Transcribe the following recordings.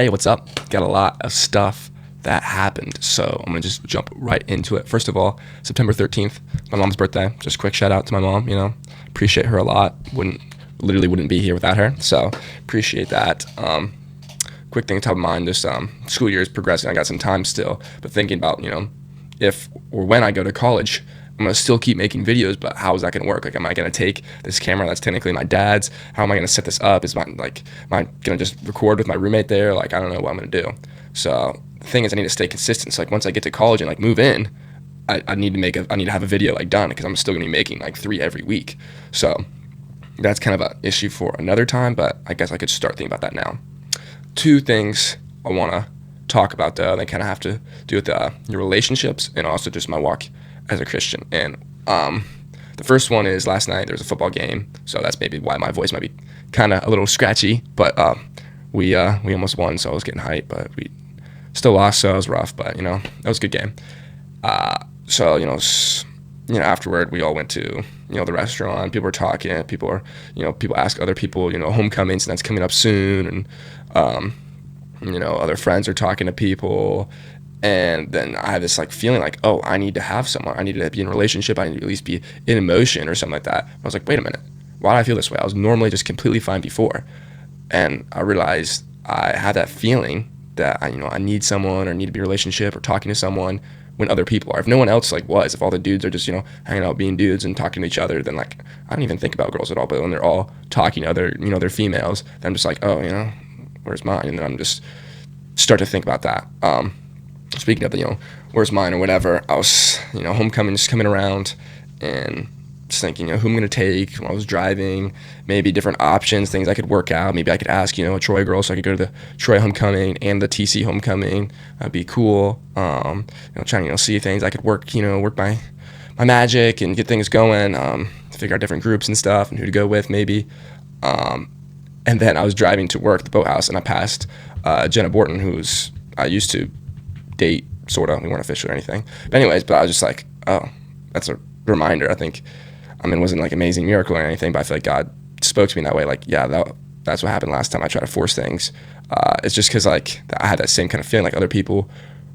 Hey, what's up? Got a lot of stuff that happened, so I'm gonna just jump right into it. First of all, September 13th, my mom's birthday. Just a quick shout out to my mom. Appreciate her a lot. Wouldn't be here without her. So appreciate that. Quick thing top of mind. Just school year is progressing. I got some time still, but thinking about if or when I go to college, I'm gonna still keep making videos, but how is that gonna work? Like, am I gonna take this camera that's technically my dad's? How am I gonna set this up? Am I gonna just record with my roommate there? Like, I don't know what I'm gonna do. So the thing is, I need to stay consistent. So like, once I get to college and like move in, I need to have a video like done because I'm still gonna be making like 3 every week. So that's kind of an issue for another time, but I guess I could start thinking about that now. 2 things I wanna talk about though. They kind of have to do with your relationships and also just my walk as a Christian. And the first one is last night there was a football game, so that's maybe why my voice might be kind of a little scratchy. But we almost won, so I was getting hyped, but we still lost, so it was rough. But that was a good game. So afterward we all went to the restaurant. People were talking. People ask other people homecomings, and that's coming up soon, and other friends are talking to people. And then I have this like feeling like, oh, I need to have someone. I need to be in a relationship. I need to at least be in emotion or something like that. I was like, wait a minute. Why do I feel this way? I was normally just completely fine before. And I realized I had that feeling that I need someone or need to be in a relationship or talking to someone when other people are. If no one else if all the dudes are just, hanging out being dudes and talking to each other, then like I don't even think about girls at all. But when they're all talking to other, they're females, then I'm just like, oh, where's mine? And then I'm just start to think about that. Speaking of where's mine or whatever, I was homecoming just coming around and just thinking who I'm gonna take when I was driving, maybe different options, things I could work out. Maybe I could ask a Troy girl so I could go to the Troy homecoming and the TC homecoming. That'd be cool. Trying to see things I could work my magic and get things going. Figure out different groups and stuff and who to go with maybe. And then I was driving to work at the Boathouse and I passed Jenna Borton, who's I used to date, sort of. We weren't official or anything. But I was just like, oh, that's a reminder. I think, it wasn't like amazing miracle or anything, but I feel like God spoke to me in that way. Like, yeah, that's what happened last time I tried to force things. It's just because like I had that same kind of feeling like other people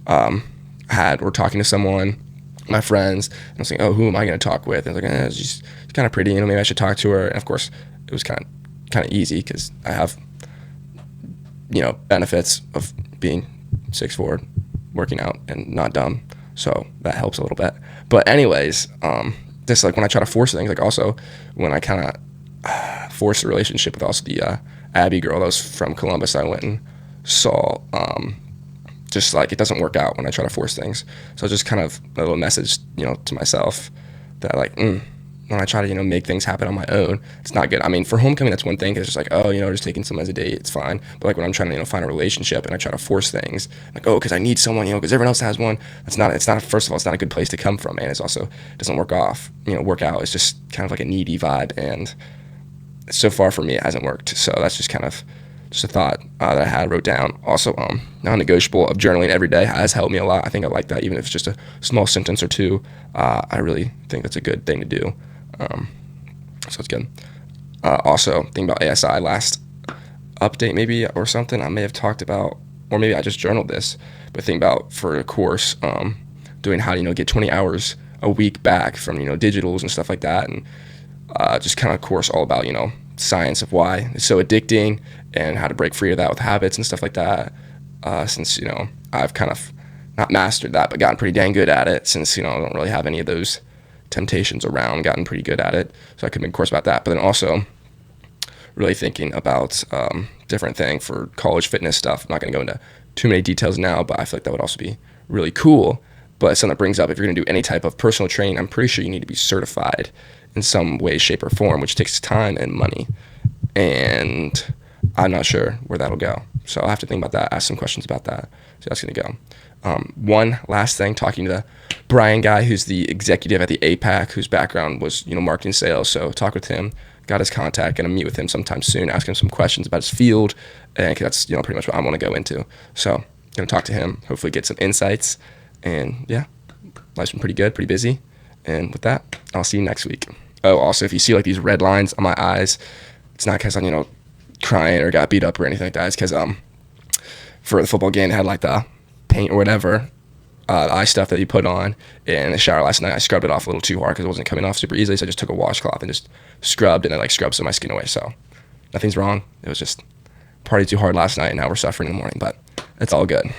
were talking to someone, my friends, and I was like, oh, who am I going to talk with? And I was like, she's kind of pretty, maybe I should talk to her. And of course, it was kind of easy because I have, benefits of being 6'4", working out and not dumb, so that helps a little bit. But anyways, just like when I try to force things, like also when I kind of forced a relationship with also the Abby girl that was from Columbus, I went and saw, just like it doesn't work out when I try to force things. So just kind of a little message to myself that like when I try to make things happen on my own, it's not good. For homecoming, that's one thing. It's just like, oh, just taking someone as a date, it's fine. But like when I'm trying to find a relationship and I try to force things, like, oh, because I need someone, because everyone else has one. It's not. First of all, it's not a good place to come from, and it's also doesn't work out. It's just kind of like a needy vibe, and so far for me, it hasn't worked. So that's just kind of just a thought that I wrote down. Also, non-negotiable of journaling every day has helped me a lot. I think I like that, even if it's just a small sentence or two. I really think that's a good thing to do. So it's good. Also, thinking about ASI last update maybe or something I may have talked about, or maybe I just journaled this, but thinking about for a course, doing how to get 20 hours a week back from digitals and stuff like that, and just kind of course all about science of why it's so addicting and how to break free of that with habits and stuff like that. Since I've kind of not mastered that, but gotten pretty dang good at it. Since I don't really have any of those temptations around, gotten pretty good at it, so I could make a course about that. But then also really thinking about different thing for college fitness stuff. I'm not going to go into too many details now, but I feel like that would also be really cool. But it's something that brings up, if you're going to do any type of personal training, I'm pretty sure you need to be certified in some way, shape, or form, which takes time and money, and I'm not sure where that'll go. So I'll have to think about that, ask some questions about that. So that's going to go. One last thing, talking to the Brian guy, who's the executive at the APAC, whose background was, marketing sales. So talk with him, got his contact, gonna meet with him sometime soon, ask him some questions about his field, and that's, pretty much what I want to go into. So gonna talk to him, hopefully get some insights, and yeah, life's been pretty good, pretty busy. And with that, I'll see you next week. Oh, also, if you see like these red lines on my eyes, it's not because I'm, crying or got beat up or anything like that. It's because for the football game. They had like the paint or whatever, eye stuff that you put on in the shower last night. I scrubbed it off a little too hard because it wasn't coming off super easily. So I just took a washcloth and just scrubbed, and it like scrubbed some of my skin away. So nothing's wrong. It was just party too hard last night, and now we're suffering in the morning, but it's all good.